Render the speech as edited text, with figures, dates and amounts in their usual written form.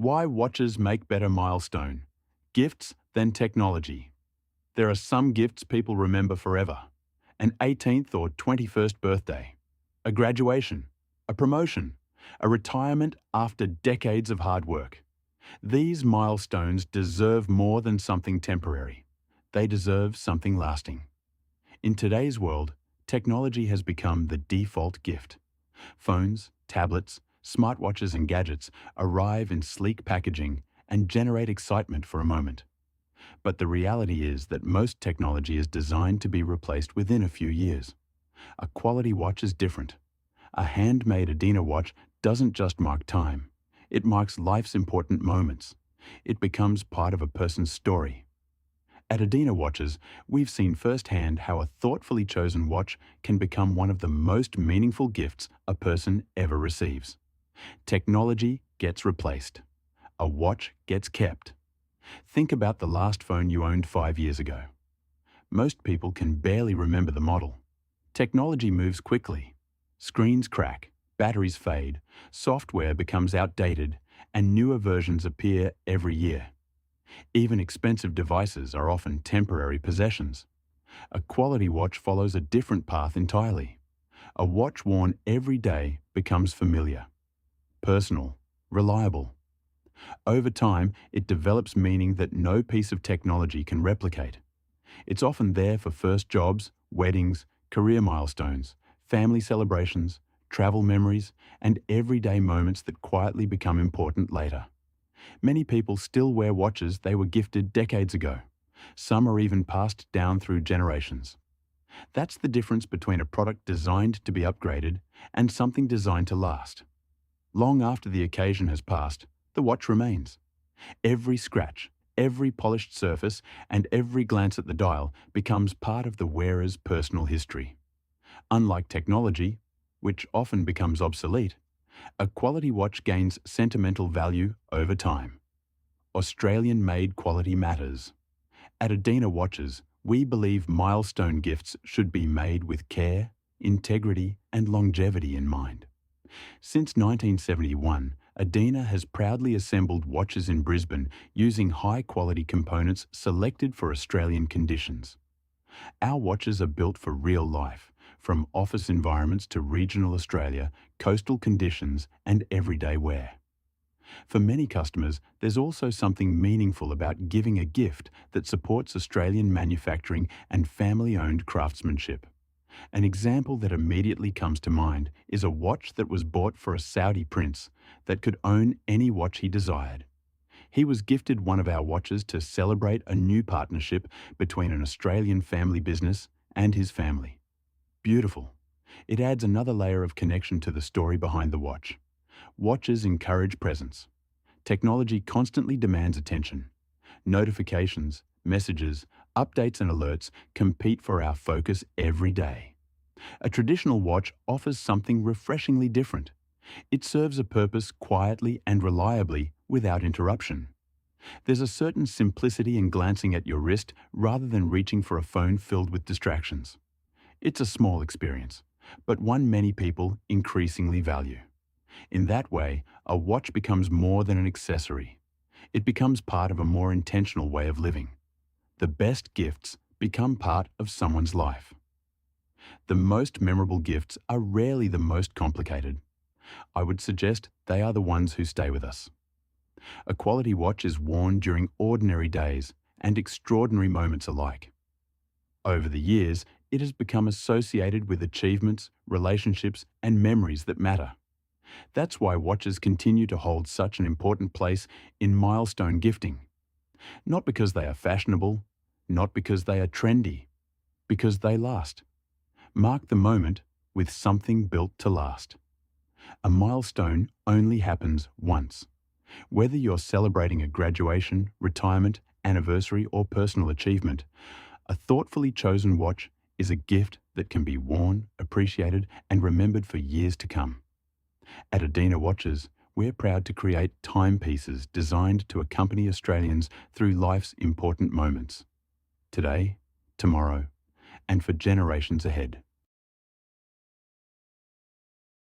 Why watches make better milestone? Gifts than technology. There are some gifts people remember forever. An 18th or 21st birthday, a graduation, a promotion, a retirement after decades of hard work. These milestones deserve more than something temporary. They deserve something lasting. In today's world, technology has become the default gift. Phones, tablets, smartwatches and gadgets arrive in sleek packaging and generate excitement for a moment. But the reality is that most technology is designed to be replaced within a few years. A quality watch is different. A handmade Adina watch doesn't just mark time. It marks life's important moments. It becomes part of a person's story. At Adina Watches, we've seen firsthand how a thoughtfully chosen watch can become one of the most meaningful gifts a person ever receives. Technology gets replaced. A watch gets kept. Think about the last phone you owned 5 years ago. Most people can barely remember the model. Technology moves quickly. Screens crack, batteries fade, software becomes outdated, and newer versions appear every year. Even expensive devices are often temporary possessions. A quality watch follows a different path entirely. A watch worn every day becomes familiar, personal, reliable. Over time, it develops meaning that no piece of technology can replicate. It's often there for first jobs, weddings, career milestones, family celebrations, travel memories, and everyday moments that quietly become important later. Many people still wear watches they were gifted decades ago. Some are even passed down through generations. That's the difference between a product designed to be upgraded and something designed to last. Long after the occasion has passed, the watch remains. Every scratch, every polished surface, and every glance at the dial becomes part of the wearer's personal history. Unlike technology, which often becomes obsolete, a quality watch gains sentimental value over time. Australian-made quality matters. At Adina Watches, we believe milestone gifts should be made with care, integrity, and longevity in mind. Since 1971, Adina has proudly assembled watches in Brisbane using high-quality components selected for Australian conditions. Our watches are built for real life, from office environments to regional Australia, coastal conditions, and everyday wear. For many customers, there's also something meaningful about giving a gift that supports Australian manufacturing and family-owned craftsmanship. An example that immediately comes to mind is a watch that was bought for a Saudi prince that could own any watch he desired. He was gifted one of our watches to celebrate a new partnership between an Australian family business and his family. Beautiful. It adds another layer of connection to the story behind the watch. Watches encourage presence. Technology constantly demands attention. Notifications, messages, updates and alerts compete for our focus every day. A traditional watch offers something refreshingly different. It serves a purpose quietly and reliably without interruption. There's a certain simplicity in glancing at your wrist rather than reaching for a phone filled with distractions. It's a small experience, but one many people increasingly value. In that way, a watch becomes more than an accessory. It becomes part of a more intentional way of living. The best gifts become part of someone's life. The most memorable gifts are rarely the most complicated. I would suggest they are the ones who stay with us. A quality watch is worn during ordinary days and extraordinary moments alike. Over the years, it has become associated with achievements, relationships, and memories that matter. That's why watches continue to hold such an important place in milestone gifting. Not because they are fashionable, not because they are trendy, because they last. Mark the moment with something built to last. A milestone only happens once. Whether you're celebrating a graduation, retirement, anniversary, or personal achievement, a thoughtfully chosen watch is a gift that can be worn, appreciated, and remembered for years to come. At Adina Watches, we're proud to create timepieces designed to accompany Australians through life's important moments. Today, tomorrow, and for generations ahead.